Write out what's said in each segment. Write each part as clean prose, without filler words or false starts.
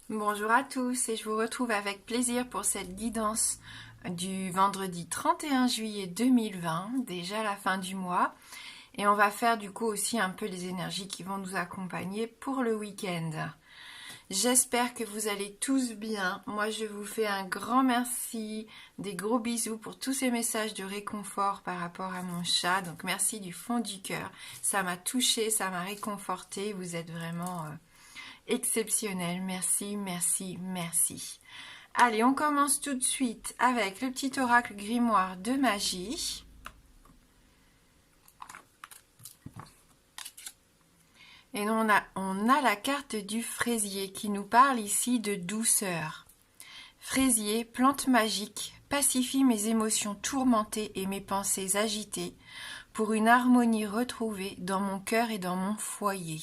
Bonjour à tous et je vous retrouve avec plaisir pour cette guidance du vendredi 31 juillet 2020, déjà la fin du mois. Et on va faire du coup aussi un peu les énergies qui vont nous accompagner pour le week-end. J'espère que vous allez tous bien. Moi, je vous fais un grand merci, des gros bisous pour tous ces messages de réconfort par rapport à mon chat. Donc, merci du fond du cœur. Ça m'a touchée, ça m'a réconfortée. Vous êtes vraiment exceptionnel. Merci, merci, merci. Allez, on commence tout de suite avec le petit oracle grimoire de magie. Et on a la carte du fraisier qui nous parle ici de douceur. Fraisier, plante magique, pacifie mes émotions tourmentées et mes pensées agitées pour une harmonie retrouvée dans mon cœur et dans mon foyer.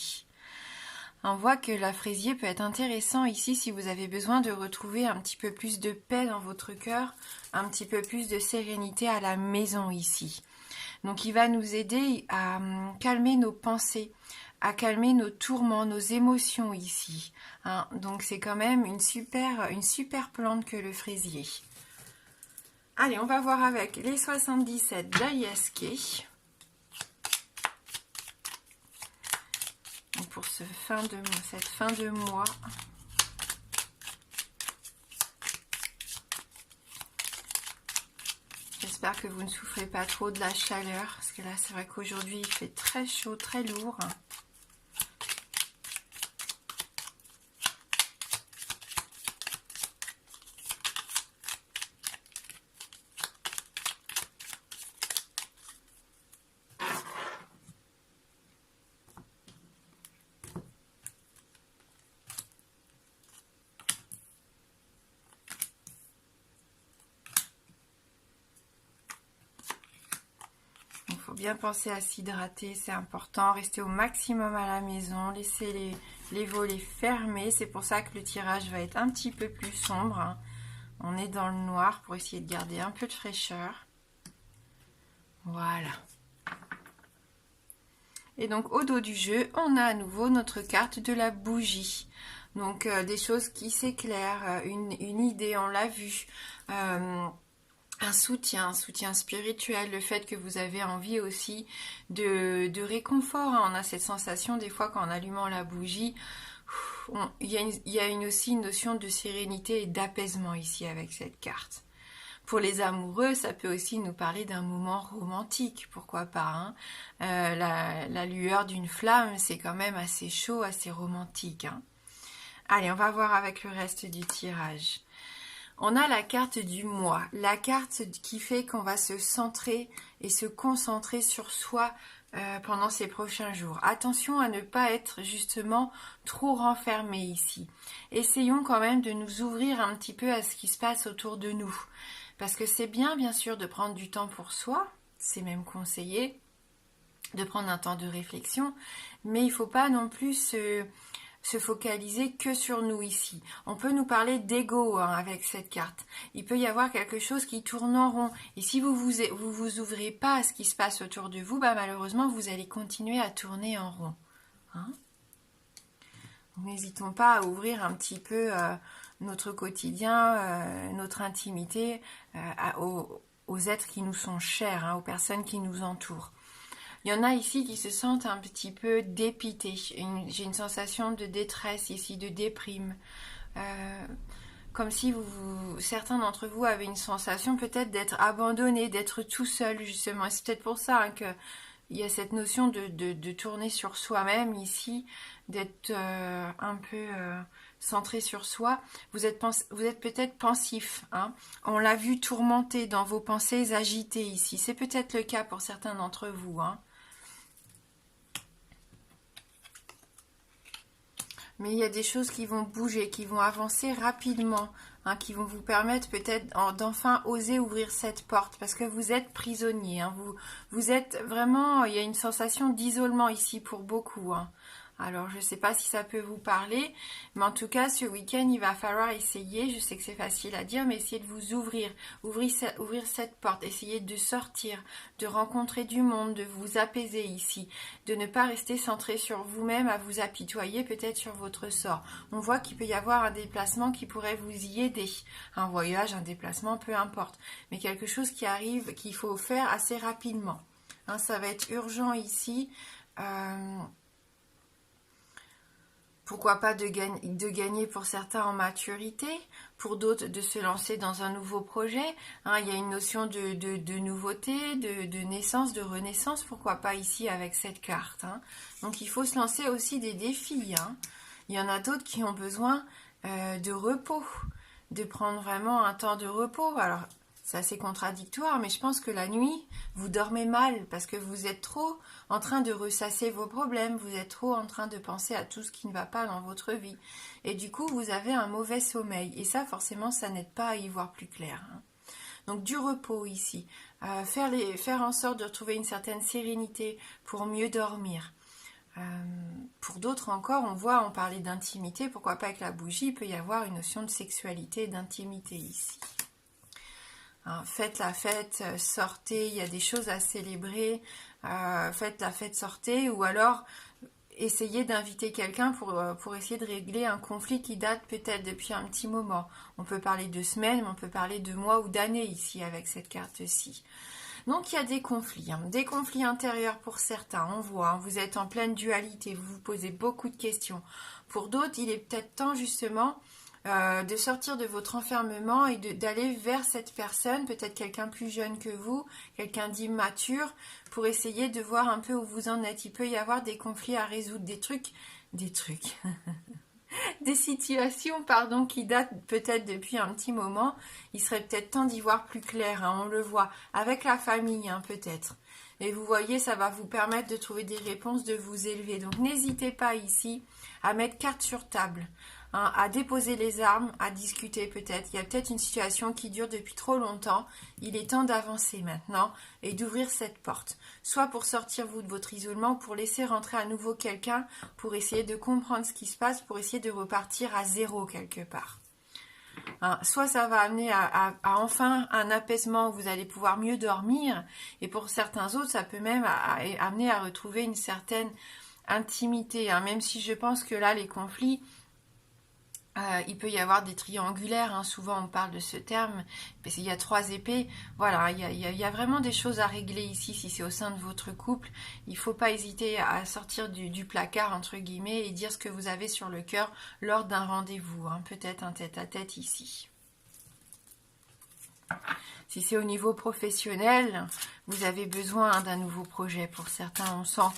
On voit que la fraisier peut être intéressant ici si vous avez besoin de retrouver un petit peu plus de paix dans votre cœur, un petit peu plus de sérénité à la maison ici. Donc il va nous aider à calmer nos pensées, à calmer nos tourments, nos émotions ici. Hein. Donc c'est quand même une super plante que le fraisier. Allez, on va voir avec les 77 d'Ayaske. Pour cette fin de mois. J'espère que vous ne souffrez pas trop de la chaleur, parce que là c'est vrai qu'aujourd'hui il fait très chaud, très lourd. Bien penser à s'hydrater, c'est important. Rester au maximum à la maison, laisser les volets fermés. C'est pour ça que le tirage va être un petit peu plus sombre. Hein. On est dans le noir pour essayer de garder un peu de fraîcheur. Voilà. Et donc au dos du jeu, on a à nouveau notre carte de la bougie. Donc des choses qui s'éclairent, une idée, on l'a vu. Un soutien spirituel, le fait que vous avez envie aussi de réconfort. Hein. On a cette sensation des fois qu'en allumant la bougie, il y a aussi une notion de sérénité et d'apaisement ici avec cette carte. Pour les amoureux, ça peut aussi nous parler d'un moment romantique, pourquoi pas. Hein. La lueur d'une flamme, c'est quand même assez chaud, assez romantique. Hein. Allez, on va voir avec le reste du tirage. On a la carte du mois, la carte qui fait qu'on va se centrer et se concentrer sur soi pendant ces prochains jours. Attention à ne pas être justement trop renfermé ici. Essayons quand même de nous ouvrir un petit peu à ce qui se passe autour de nous. Parce que c'est bien sûr de prendre du temps pour soi, c'est même conseillé de prendre un temps de réflexion, mais il ne faut pas non plus se focaliser que sur nous ici. On peut nous parler d'ego avec cette carte. Il peut y avoir quelque chose qui tourne en rond. Et si vous ouvrez pas à ce qui se passe autour de vous, bah malheureusement, vous allez continuer à tourner en rond. Hein? N'hésitons pas à ouvrir un petit peu notre quotidien, notre intimité aux êtres qui nous sont chers, hein, aux personnes qui nous entourent. Il y en a ici qui se sentent un petit peu dépités. J'ai une sensation de détresse ici, de déprime. Comme si certains d'entre vous avaient une sensation peut-être d'être abandonnés, d'être tout seul justement. Et c'est peut-être pour ça hein, qu'il y a cette notion de tourner sur soi-même ici, d'être un peu centré sur soi. Vous êtes peut-être pensif. Hein. On l'a vu tourmenté dans vos pensées agitées ici. C'est peut-être le cas pour certains d'entre vous. Hein. Mais il y a des choses qui vont bouger, qui vont avancer rapidement, hein, qui vont vous permettre peut-être d'enfin oser ouvrir cette porte, parce que vous êtes prisonnier. Hein, vous êtes vraiment, il y a une sensation d'isolement ici pour beaucoup. Hein. Alors, je ne sais pas si ça peut vous parler, mais en tout cas, ce week-end, il va falloir essayer, je sais que c'est facile à dire, mais essayer de vous ouvrir cette porte, essayer de sortir, de rencontrer du monde, de vous apaiser ici, de ne pas rester centré sur vous-même, à vous apitoyer peut-être sur votre sort. On voit qu'il peut y avoir un déplacement qui pourrait vous y aider, un voyage, un déplacement, peu importe, mais quelque chose qui arrive, qu'il faut faire assez rapidement. Hein, ça va être urgent ici. Pourquoi pas de gagner pour certains en maturité, pour d'autres de se lancer dans un nouveau projet. Hein, il y a une notion de nouveauté, de naissance, de renaissance, pourquoi pas ici avec cette carte. Hein. Donc il faut se lancer aussi des défis. Hein. Il y en a d'autres qui ont besoin de repos, de prendre vraiment un temps de repos. Alors c'est assez contradictoire, mais je pense que la nuit, vous dormez mal parce que vous êtes trop en train de ressasser vos problèmes, vous êtes trop en train de penser à tout ce qui ne va pas dans votre vie. Et du coup, vous avez un mauvais sommeil. Et ça, forcément, ça n'aide pas à y voir plus clair. Hein. Donc du repos ici. Faire en sorte de retrouver une certaine sérénité pour mieux dormir. Pour d'autres encore, on parlait d'intimité, pourquoi pas avec la bougie, il peut y avoir une notion de sexualité et d'intimité ici. Hein, faites la fête, sortez, il y a des choses à célébrer, faites la fête, sortez, ou alors essayez d'inviter quelqu'un pour essayer de régler un conflit qui date peut-être depuis un petit moment. On peut parler de semaines, mais on peut parler de mois ou d'années ici avec cette carte-ci. Donc il y a des conflits intérieurs pour certains, on voit, hein, vous êtes en pleine dualité, vous vous posez beaucoup de questions. Pour d'autres, il est peut-être temps justement de sortir de votre enfermement et d'aller vers cette personne, peut-être quelqu'un plus jeune que vous, quelqu'un d'immature, pour essayer de voir un peu où vous en êtes. Il peut y avoir des conflits à résoudre, des trucs, des situations, pardon, qui datent peut-être depuis un petit moment. Il serait peut-être temps d'y voir plus clair, hein, on le voit, avec la famille, hein, peut-être. Et vous voyez, ça va vous permettre de trouver des réponses, de vous élever. Donc n'hésitez pas ici à mettre carte sur table. Hein, à déposer les armes, à discuter peut-être. Il y a peut-être une situation qui dure depuis trop longtemps. Il est temps d'avancer maintenant et d'ouvrir cette porte. Soit pour sortir vous de votre isolement, pour laisser rentrer à nouveau quelqu'un, pour essayer de comprendre ce qui se passe, pour essayer de repartir à zéro quelque part. Hein, soit ça va amener à enfin un apaisement où vous allez pouvoir mieux dormir. Et pour certains autres, ça peut même amener à retrouver une certaine intimité. Hein, même si je pense que là, les conflits... il peut y avoir des triangulaires, hein, souvent on parle de ce terme, parce qu'il y a 3 épées, voilà, il y a vraiment des choses à régler ici, si c'est au sein de votre couple, il ne faut pas hésiter à sortir du placard, entre guillemets, et dire ce que vous avez sur le cœur lors d'un rendez-vous, hein, peut-être un tête-à-tête ici. Si c'est au niveau professionnel, vous avez besoin d'un nouveau projet, pour certains on sent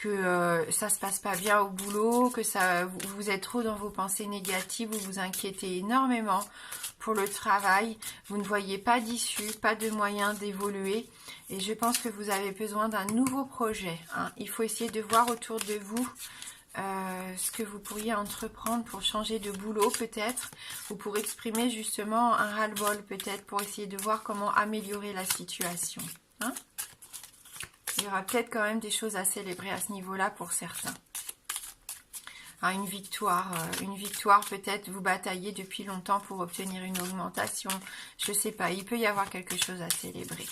que ça se passe pas bien au boulot, que vous êtes trop dans vos pensées négatives, vous vous inquiétez énormément pour le travail, vous ne voyez pas d'issue, pas de moyen d'évoluer, et je pense que vous avez besoin d'un nouveau projet. Hein. Il faut essayer de voir autour de vous ce que vous pourriez entreprendre pour changer de boulot peut-être, ou pour exprimer justement un ras-le-bol peut-être, pour essayer de voir comment améliorer la situation. Hein. Il y aura peut-être quand même des choses à célébrer à ce niveau-là pour certains. Ah, une victoire peut-être, vous bataillez depuis longtemps pour obtenir une augmentation. Je ne sais pas, il peut y avoir quelque chose à célébrer.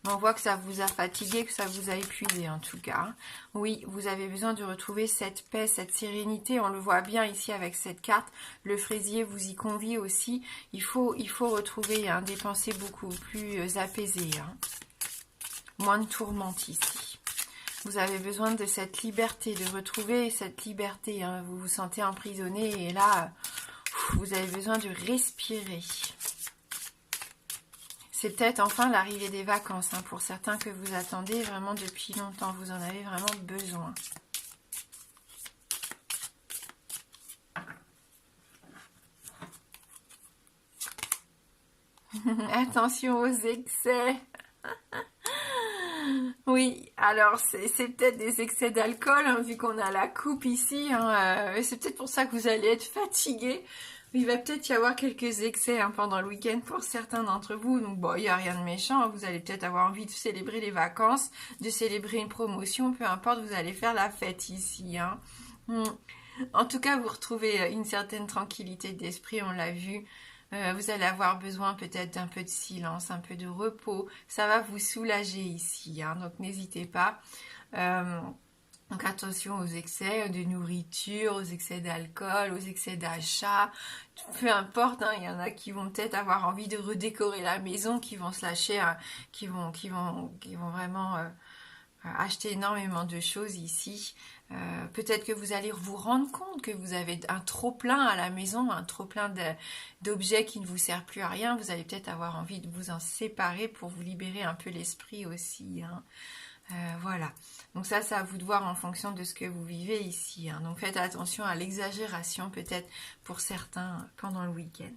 On voit que ça vous a fatigué, que ça vous a épuisé en tout cas. Oui, vous avez besoin de retrouver cette paix, cette sérénité. On le voit bien ici avec cette carte. Le fraisier vous y convie aussi. Il faut retrouver des pensées beaucoup plus apaisées. Hein. Moins de tourmente ici. Vous avez besoin de cette liberté, de retrouver cette liberté. Hein. Vous vous sentez emprisonné et là, vous avez besoin de respirer. C'est peut-être enfin l'arrivée des vacances, hein, pour certains que vous attendez vraiment depuis longtemps. Vous en avez vraiment besoin. Attention aux excès. Oui, alors c'est peut-être des excès d'alcool, hein, vu qu'on a la coupe ici. Hein, c'est peut-être pour ça que vous allez être fatigué. Il va peut-être y avoir quelques excès hein, pendant le week-end pour certains d'entre vous. Donc bon, il n'y a rien de méchant. Vous allez peut-être avoir envie de célébrer les vacances, de célébrer une promotion, peu importe, vous allez faire la fête ici. Hein. En tout cas, vous retrouvez une certaine tranquillité d'esprit, on l'a vu. Vous allez avoir besoin peut-être d'un peu de silence, un peu de repos. Ça va vous soulager ici, hein, donc n'hésitez pas. Donc attention aux excès de nourriture, aux excès d'alcool, aux excès d'achat, peu importe, hein, il y en a qui vont peut-être avoir envie de redécorer la maison, qui vont se lâcher, hein, qui vont vraiment acheter énormément de choses ici. Peut-être que vous allez vous rendre compte que vous avez un trop-plein à la maison, un trop-plein d'objets qui ne vous servent plus à rien. Vous allez peut-être avoir envie de vous en séparer pour vous libérer un peu l'esprit aussi. Hein. Voilà. Donc ça, c'est à vous de voir en fonction de ce que vous vivez ici. Hein. Donc faites attention à l'exagération peut-être pour certains pendant le week-end.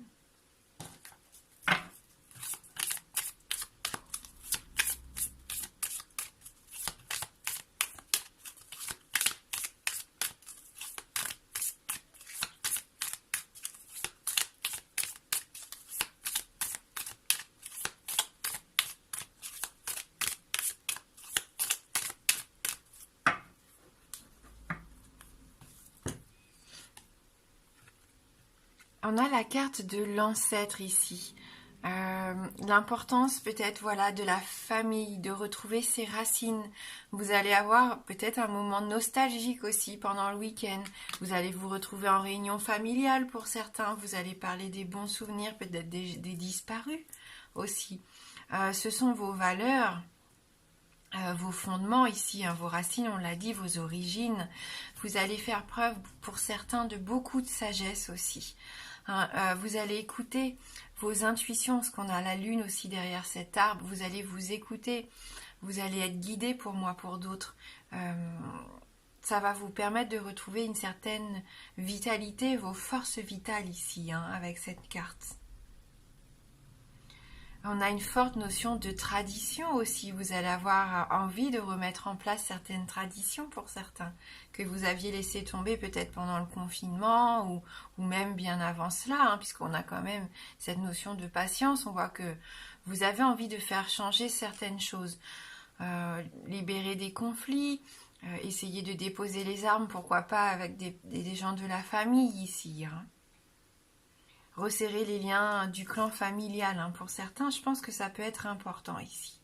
On a la carte de l'ancêtre ici. L'importance peut-être voilà de la famille, de retrouver ses racines. Vous allez avoir peut-être un moment nostalgique aussi pendant le week-end. Vous allez vous retrouver en réunion familiale pour certains. Vous allez parler des bons souvenirs, peut-être des disparus aussi. Ce sont vos valeurs. Vos fondements ici, hein, vos racines, on l'a dit, vos origines. Vous allez faire preuve pour certains de beaucoup de sagesse aussi. Vous allez écouter vos intuitions, parce qu'on a la lune aussi derrière cet arbre. Vous allez vous écouter, vous allez être guidé pour moi, pour d'autres. Ça va vous permettre de retrouver une certaine vitalité, vos forces vitales ici, hein, avec cette carte. On a une forte notion de tradition aussi. Vous allez avoir envie de remettre en place certaines traditions pour certains que vous aviez laissé tomber peut-être pendant le confinement ou même bien avant cela, hein, puisqu'on a quand même cette notion de patience. On voit que vous avez envie de faire changer certaines choses, libérer des conflits, essayer de déposer les armes, pourquoi pas avec des gens de la famille ici, hein. Resserrer les liens du clan familial. Hein. Pour certains, je pense que ça peut être important ici.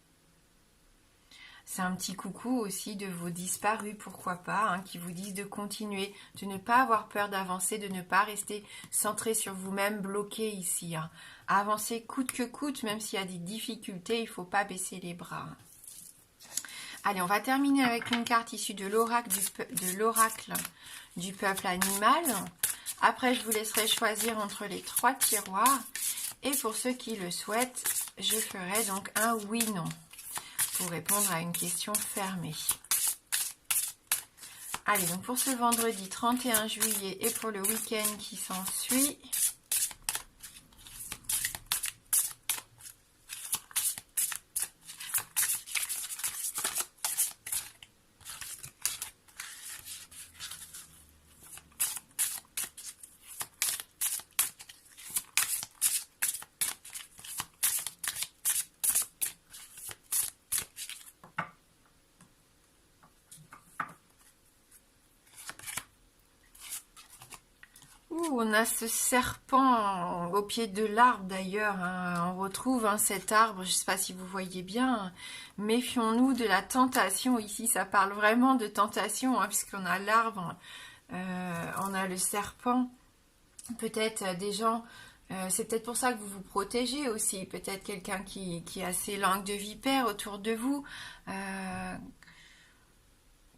C'est un petit coucou aussi de vos disparus, pourquoi pas, hein, qui vous disent de continuer, de ne pas avoir peur d'avancer, de ne pas rester centré sur vous-même, bloqué ici. Hein. Avancer coûte que coûte, même s'il y a des difficultés, il ne faut pas baisser les bras. Hein. Allez, on va terminer avec une carte issue de l'oracle du peuple animal. Après, je vous laisserai choisir entre les 3 tiroirs. Et pour ceux qui le souhaitent, je ferai donc un oui-non pour répondre à une question fermée. Allez, donc pour ce vendredi 31 juillet et pour le week-end qui s'ensuit, on a ce serpent au pied de l'arbre d'ailleurs, hein. On retrouve hein, cet arbre, je ne sais pas si vous voyez bien. Méfions-nous de la tentation ici, ça parle vraiment de tentation, hein, puisqu'on a l'arbre, on a le serpent, peut-être des gens, c'est peut-être pour ça que vous vous protégez aussi, peut-être quelqu'un qui a ses langues de vipère autour de vous,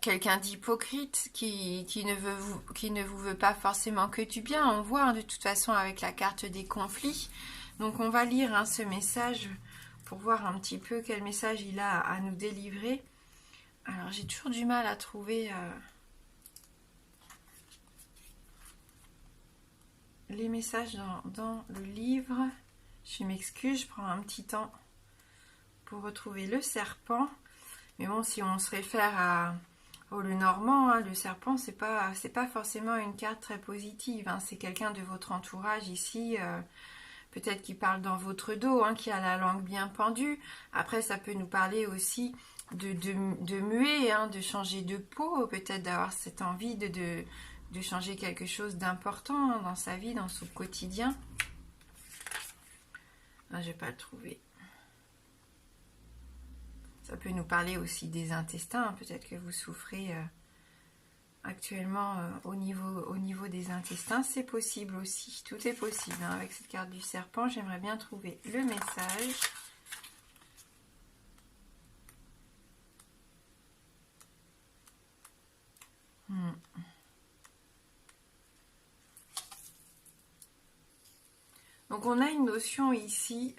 quelqu'un d'hypocrite qui ne vous veut pas forcément que du bien. On voit hein, de toute façon avec la carte des conflits. Donc on va lire hein, ce message pour voir un petit peu quel message il a à nous délivrer. Alors j'ai toujours du mal à trouver les messages dans le livre. Je m'excuse, je prends un petit temps pour retrouver le serpent. Mais bon, si on se réfère Oh, le Normand, hein, le serpent, c'est pas forcément une carte très positive, hein. C'est quelqu'un de votre entourage ici, peut-être qui parle dans votre dos, hein, qui a la langue bien pendue. Après, ça peut nous parler aussi de muer, hein, de changer de peau, peut-être d'avoir cette envie de changer quelque chose d'important, hein, dans sa vie, dans son quotidien. Ah, je vais pas le trouver. Ça peut nous parler aussi des intestins, hein. Peut-être que vous souffrez actuellement au niveau des intestins. C'est possible aussi, tout est possible, hein. Avec cette carte du serpent, j'aimerais bien trouver le message. Donc on a une notion ici,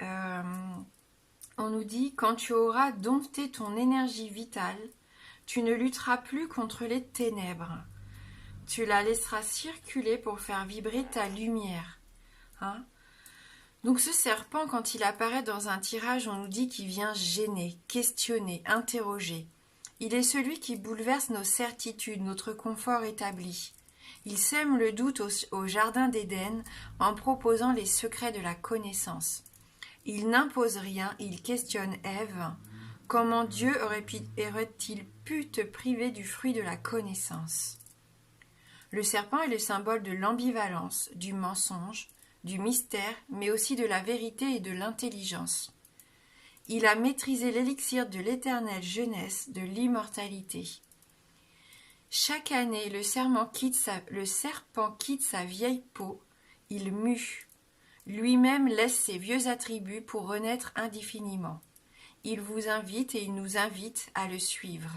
on nous dit: quand tu auras dompté ton énergie vitale, tu ne lutteras plus contre les ténèbres. Tu la laisseras circuler pour faire vibrer ta lumière. Hein? Donc ce serpent, quand il apparaît dans un tirage, on nous dit qu'il vient gêner, questionner, interroger. Il est celui qui bouleverse nos certitudes, notre confort établi. Il sème le doute au jardin d'Éden en proposant les secrets de la connaissance. Il n'impose rien, il questionne Ève. Comment Dieu aurait-il pu te priver du fruit de la connaissance? Le serpent est le symbole de l'ambivalence, du mensonge, du mystère, mais aussi de la vérité et de l'intelligence. Il a maîtrisé l'élixir de l'éternelle jeunesse, de l'immortalité. Chaque année, le serpent quitte sa vieille peau, il mue. Lui-même laisse ses vieux attributs pour renaître indéfiniment. Il vous invite et il nous invite à le suivre.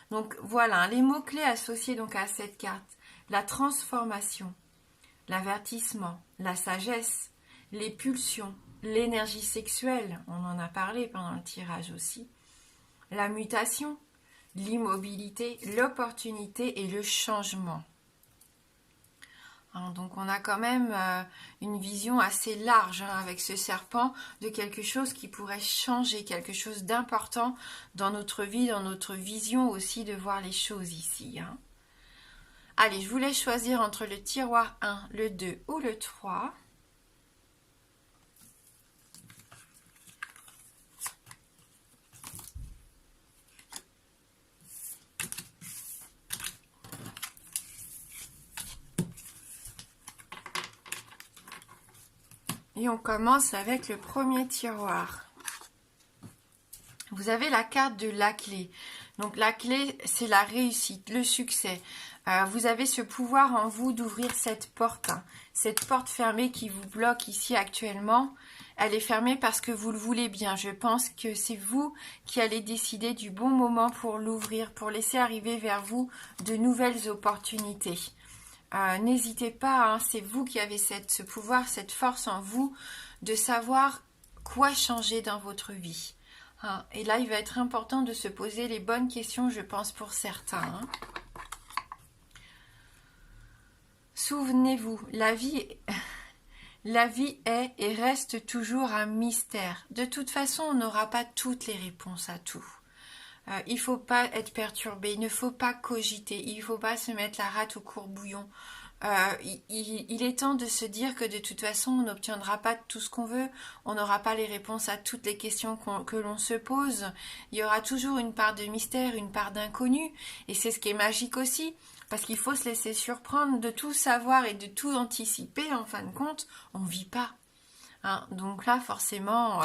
Donc voilà, les mots-clés associés donc à cette carte: la transformation, l'avertissement, la sagesse, les pulsions, l'énergie sexuelle, on en a parlé pendant le tirage aussi, la mutation, l'immobilité, l'opportunité et le changement. Donc on a quand même une vision assez large, hein, avec ce serpent, de quelque chose qui pourrait changer, quelque chose d'important dans notre vie, dans notre vision aussi de voir les choses ici. Hein. Allez, je vous laisse choisir entre le tiroir 1, le 2 ou le 3. Et on commence avec le premier tiroir. Vous avez la carte de la clé. Donc la clé, c'est la réussite, le succès. Vous avez ce pouvoir en vous d'ouvrir cette porte. Hein. Cette porte fermée qui vous bloque ici actuellement, elle est fermée parce que vous le voulez bien. Je pense que c'est vous qui allez décider du bon moment pour l'ouvrir, pour laisser arriver vers vous de nouvelles opportunités. N'hésitez pas, hein, c'est vous qui avez ce pouvoir, cette force en vous de savoir quoi changer dans votre vie. Hein, et là, il va être important de se poser les bonnes questions, je pense, pour certains. Hein. Souvenez-vous, la vie est et reste toujours un mystère. De toute façon, on n'aura pas toutes les réponses à tout. Il ne faut pas être perturbé, il ne faut pas cogiter, il ne faut pas se mettre la rate au courbouillon. Il est temps de se dire que de toute façon, on n'obtiendra pas tout ce qu'on veut, on n'aura pas les réponses à toutes les questions que l'on se pose. Il y aura toujours une part de mystère, une part d'inconnu, et c'est ce qui est magique aussi, parce qu'il faut se laisser surprendre, de tout savoir et de tout anticiper. En fin de compte, on ne vit pas. Hein, donc là, forcément,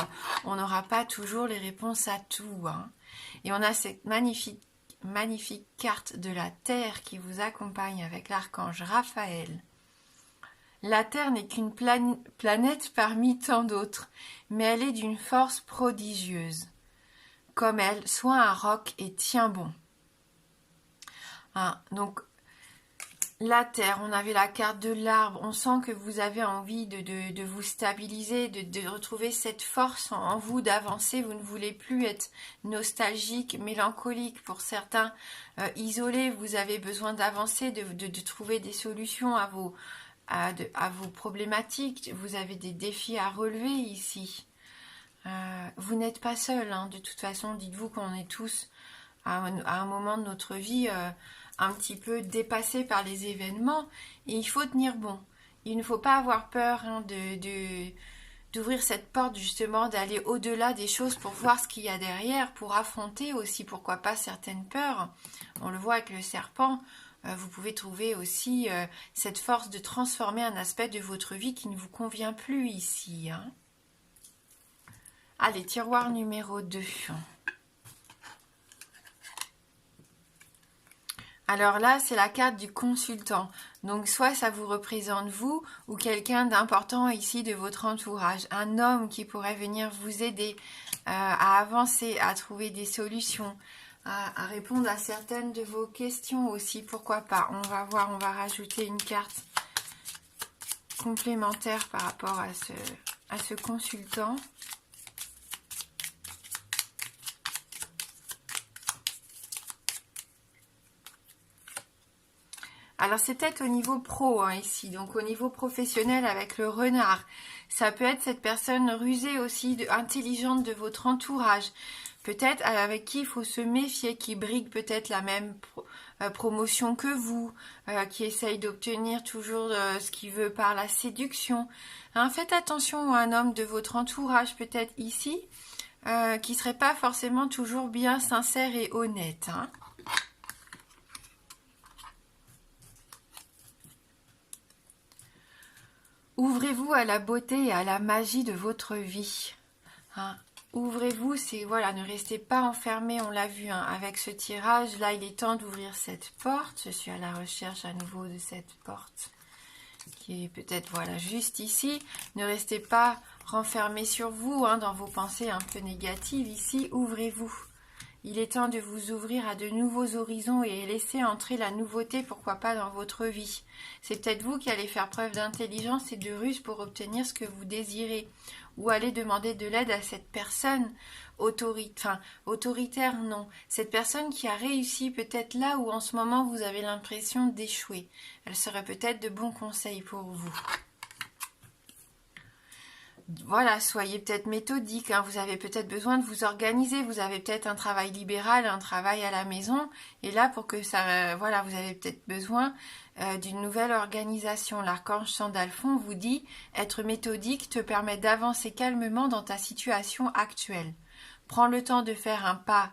on n'aura pas toujours les réponses à tout. Hein. Et on a cette magnifique carte de la Terre qui vous accompagne avec l'archange Raphaël. La Terre n'est qu'une planète parmi tant d'autres, mais elle est d'une force prodigieuse. Comme elle, sois un roc et tiens bon. Hein, donc, la terre, on avait la carte de l'arbre, on sent que vous avez envie de vous stabiliser, de retrouver cette force en vous d'avancer, vous ne voulez plus être nostalgique, mélancolique, pour certains isolés, vous avez besoin d'avancer, de trouver des solutions à vos problématiques, vous avez des défis à relever ici. Vous n'êtes pas seul, hein, de toute façon, dites-vous qu'on est tous à un moment de notre vie un petit peu dépassé par les événements. Et il faut tenir bon. Il ne faut pas avoir peur d'ouvrir cette porte justement, d'aller au-delà des choses pour voir ce qu'il y a derrière, pour affronter aussi, pourquoi pas, certaines peurs. On le voit avec le serpent. Vous pouvez trouver aussi cette force de transformer un aspect de votre vie qui ne vous convient plus ici. Hein. Allez, tiroir numéro 2. Alors là, c'est la carte du consultant. Donc soit ça vous représente vous ou quelqu'un d'important ici de votre entourage. Un homme qui pourrait venir vous aider à avancer, à trouver des solutions, à répondre à certaines de vos questions aussi. Pourquoi pas? On va voir, on va rajouter une carte complémentaire par rapport à ce consultant. Alors c'est peut-être au niveau pro hein, ici, donc au niveau professionnel avec le renard. Ça peut être cette personne rusée aussi, intelligente de votre entourage. Peut-être avec qui il faut se méfier, qui brigue peut-être la même promotion que vous, qui essaye d'obtenir toujours ce qu'il veut par la séduction. Hein, faites attention à un homme de votre entourage peut-être ici, qui serait pas forcément toujours bien sincère et honnête. Hein. Ouvrez-vous à la beauté et à la magie de votre vie. Hein. Ouvrez-vous, c'est voilà, ne restez pas enfermé, on l'a vu hein, avec ce tirage. Là, il est temps d'ouvrir cette porte. Je suis à la recherche à nouveau de cette porte qui est peut-être voilà juste ici. Ne restez pas renfermé sur vous hein, dans vos pensées un peu négatives. Ici, ouvrez-vous. Il est temps de vous ouvrir à de nouveaux horizons et laisser entrer la nouveauté, pourquoi pas, dans votre vie. C'est peut-être vous qui allez faire preuve d'intelligence et de ruse pour obtenir ce que vous désirez. Ou aller demander de l'aide à cette personne autoritaire, non. Cette personne qui a réussi peut-être là où en ce moment vous avez l'impression d'échouer. Elle serait peut-être de bons conseils pour vous. Voilà, soyez peut-être méthodique, hein. Vous avez peut-être besoin de vous organiser, vous avez peut-être un travail libéral, un travail à la maison, et là pour que ça, voilà, vous avez peut-être besoin d'une nouvelle organisation. L'archange Sandalphon vous dit, être méthodique te permet d'avancer calmement dans ta situation actuelle. Prends le temps de faire un pas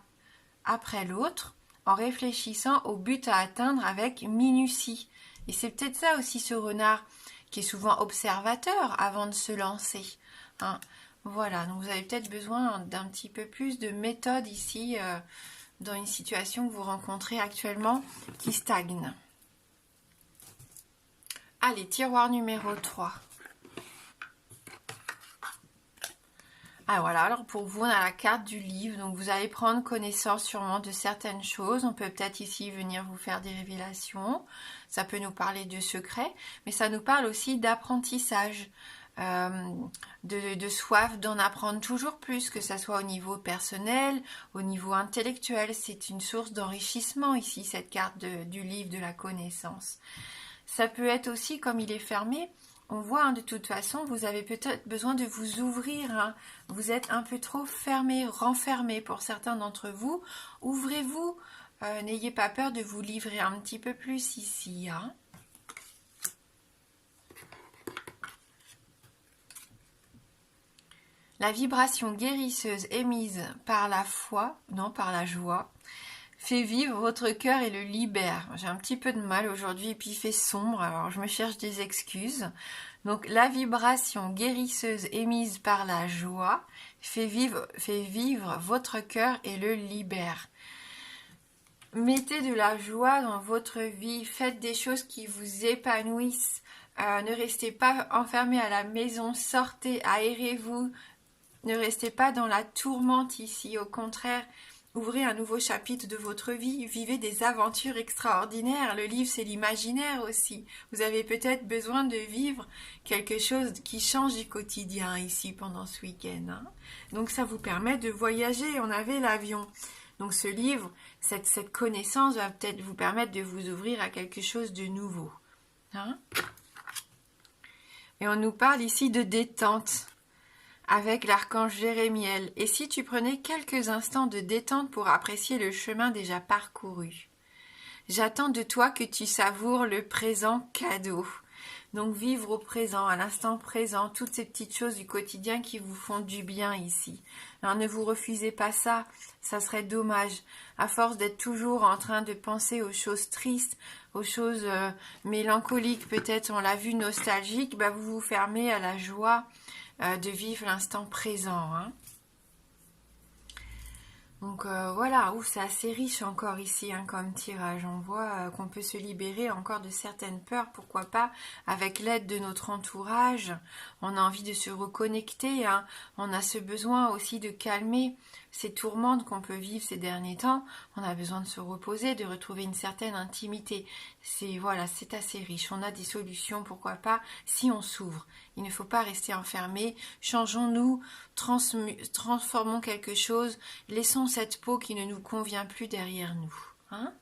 après l'autre, en réfléchissant au but à atteindre avec minutie. Et c'est peut-être ça aussi ce renard, qui est souvent observateur avant de se lancer. Hein. Voilà, donc vous avez peut-être besoin d'un petit peu plus de méthode ici dans une situation que vous rencontrez actuellement qui stagne. Allez, tiroir numéro 3. Ah voilà, alors pour vous, on a la carte du livre, donc vous allez prendre connaissance sûrement de certaines choses. On peut peut-être ici venir vous faire des révélations, ça peut nous parler de secrets, mais ça nous parle aussi d'apprentissage, de soif d'en apprendre toujours plus, que ça soit au niveau personnel, au niveau intellectuel. C'est une source d'enrichissement ici, cette carte du livre de la connaissance. Ça peut être aussi, comme il est fermé, on voit hein, de toute façon, vous avez peut-être besoin de vous ouvrir. Hein. Vous êtes un peu trop fermé, renfermé pour certains d'entre vous. Ouvrez-vous, n'ayez pas peur de vous livrer un petit peu plus ici. Hein. La vibration guérisseuse émise par la foi, non par la joie, fait vivre votre cœur et le libère. J'ai un petit peu de mal aujourd'hui et puis il fait sombre, alors je me cherche des excuses. Donc la vibration guérisseuse émise par la joie fait vivre votre cœur et le libère. Mettez de la joie dans votre vie, faites des choses qui vous épanouissent. Ne restez pas enfermés à la maison, sortez, aérez-vous. Ne restez pas dans la tourmente ici, au contraire. Ouvrez un nouveau chapitre de votre vie, vivez des aventures extraordinaires. Le livre, c'est l'imaginaire aussi. Vous avez peut-être besoin de vivre quelque chose qui change du quotidien ici pendant ce week-end. Hein. Donc ça vous permet de voyager. On avait l'avion. Donc ce livre, cette connaissance va peut-être vous permettre de vous ouvrir à quelque chose de nouveau. Hein. Et on nous parle ici de détente. avec l'archange Jérémiel. Et si tu prenais quelques instants de détente pour apprécier le chemin déjà parcouru? J'attends de toi que tu savoures le présent cadeau. Donc vivre au présent, à l'instant présent, toutes ces petites choses du quotidien qui vous font du bien ici. Alors ne vous refusez pas ça, ça serait dommage. À force d'être toujours en train de penser aux choses tristes, aux choses mélancoliques, peut-être on l'a vu, nostalgiques, bah vous vous fermez à la joie de vivre l'instant présent. Hein. Donc voilà, c'est assez riche encore ici hein, comme tirage. On voit qu'on peut se libérer encore de certaines peurs, pourquoi pas, avec l'aide de notre entourage. On a envie de se reconnecter, hein. On a ce besoin aussi de calmer ces tourmentes qu'on peut vivre ces derniers temps. On a besoin de se reposer, de retrouver une certaine intimité. Voilà, c'est assez riche. On a des solutions, pourquoi pas, si on s'ouvre. Il ne faut pas rester enfermé. Changeons-nous, transformons quelque chose, laissons cette peau qui ne nous convient plus derrière nous. Hein?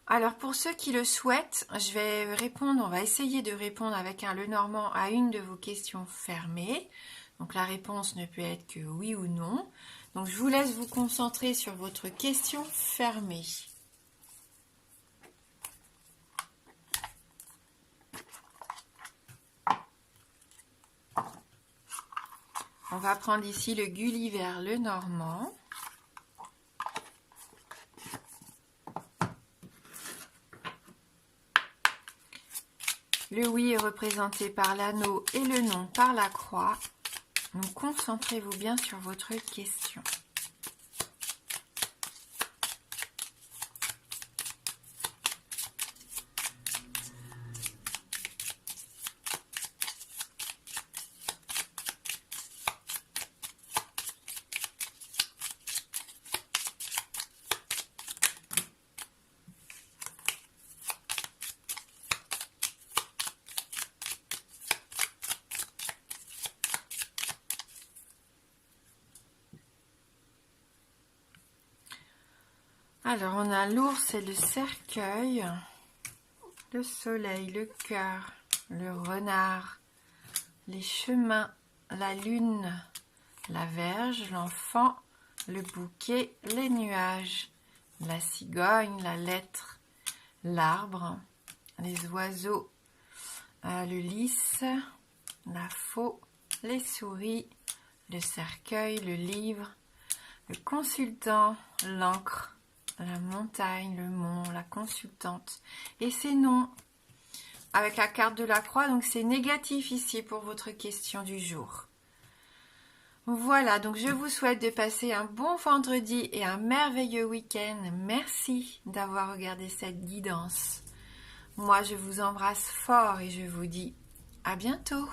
Alors pour ceux qui le souhaitent, je vais répondre, on va essayer de répondre avec un Lenormand à une de vos questions fermées. Donc la réponse ne peut être que oui ou non. Donc je vous laisse vous concentrer sur votre question fermée. On va prendre ici le Gulliver Lenormand. Le oui est représenté par l'anneau et le non par la croix. Donc concentrez-vous bien sur votre question. Alors, on a l'ours et le cercueil, le soleil, le cœur, le renard, les chemins, la lune, la verge, l'enfant, le bouquet, les nuages, la cigogne, la lettre, l'arbre, les oiseaux, le lys, la faux, les souris, le cercueil, le livre, le consultant, l'encre, la montagne, le mont, la consultante. Et c'est non. Avec la carte de la croix, donc c'est négatif ici pour votre question du jour. Voilà, donc je vous souhaite de passer un bon vendredi et un merveilleux week-end. Merci d'avoir regardé cette guidance. Moi, je vous embrasse fort et je vous dis à bientôt.